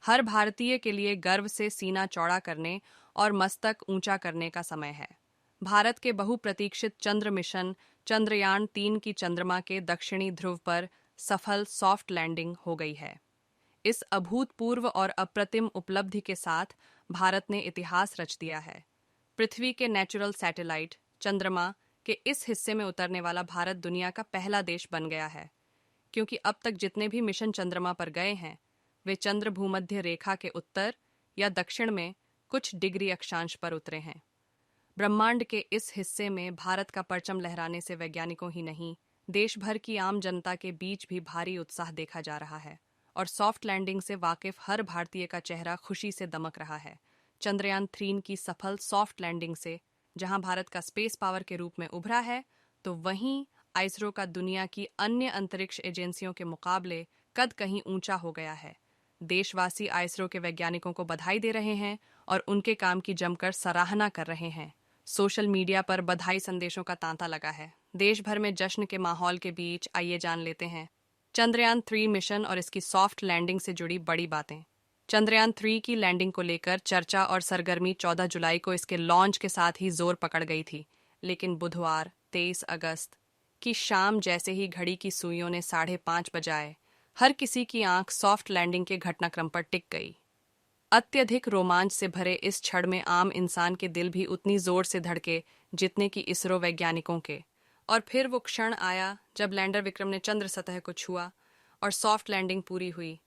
हर भारतीय के लिए गर्व से सीना चौड़ा करने और मस्तक ऊंचा करने का समय है। भारत के बहुप्रतीक्षित चंद्र मिशन चंद्रयान-3 की चंद्रमा के दक्षिणी ध्रुव पर सफल सॉफ्ट लैंडिंग हो गई है। इस अभूतपूर्व और अप्रतिम उपलब्धि के साथ भारत ने इतिहास रच दिया है। पृथ्वी के नेचुरल सैटेलाइट चंद्रमा के इस हिस्से में उतरने वाला भारत दुनिया का पहला देश बन गया है, क्योंकि अब तक जितने भी मिशन चंद्रमा पर गए हैं वे चंद्र भूमध्य रेखा के उत्तर या दक्षिण में कुछ डिग्री अक्षांश पर उतरे हैं। ब्रह्मांड के इस हिस्से में भारत का परचम लहराने से वैज्ञानिकों ही नहीं, देश भर की आम जनता के बीच भी भारी उत्साह देखा जा रहा है और सॉफ्ट लैंडिंग से वाकिफ हर भारतीय का चेहरा खुशी से दमक रहा है। चंद्रयान-3 की सफल सॉफ्ट लैंडिंग से जहां भारत का स्पेस पावर के रूप में उभरा है, तो वहीं आइसरो का दुनिया की अन्य अंतरिक्ष एजेंसियों के मुकाबले कद कहीं ऊंचा हो गया है। देशवासी आइसरो के वैज्ञानिकों को बधाई दे रहे हैं और उनके काम की जमकर सराहना कर रहे हैं। सोशल मीडिया पर बधाई संदेशों का तांता लगा है। देश भर में जश्न के माहौल के बीच आइए जान लेते हैं चंद्रयान-3 मिशन और इसकी सॉफ्ट लैंडिंग से जुड़ी बड़ी बातें। चंद्रयान-3 की लैंडिंग को लेकर चर्चा और सरगर्मी 14 जुलाई को इसके लॉन्च के साथ ही जोर पकड़ गई थी, लेकिन बुधवार 23 अगस्त की शाम जैसे ही घड़ी की सुइयों ने 5:30 बजाए, हर किसी की आंख सॉफ्ट लैंडिंग के घटनाक्रम पर टिक गई। अत्यधिक रोमांच से भरे इस क्षण में आम इंसान के दिल भी उतनी जोर से धड़के जितने कि इसरो वैज्ञानिकों के। और फिर वो क्षण आया जब लैंडर विक्रम ने चंद्र सतह को छुआ और सॉफ्ट लैंडिंग पूरी हुई।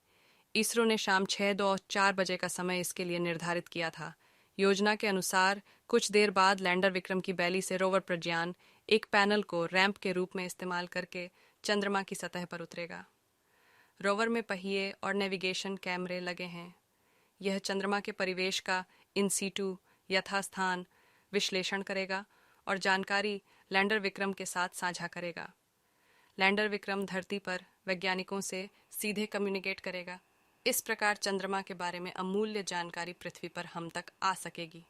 इसरो ने शाम 6:04 बजे का समय इसके लिए निर्धारित किया था। योजना के अनुसार कुछ देर बाद लैंडर विक्रम की बैली से रोवर प्रज्ञान एक पैनल को रैंप के रूप में इस्तेमाल करके चंद्रमा की सतह पर उतरेगा। रोवर में पहिए और नेविगेशन कैमरे लगे हैं। यह चंद्रमा के परिवेश का इन सीटू यथास्थान विश्लेषण करेगा और जानकारी लैंडर विक्रम के साथ साझा करेगा। लैंडर विक्रम धरती पर वैज्ञानिकों से सीधे कम्युनिकेट करेगा। इस प्रकार चंद्रमा के बारे में अमूल्य जानकारी पृथ्वी पर हम तक आ सकेगी।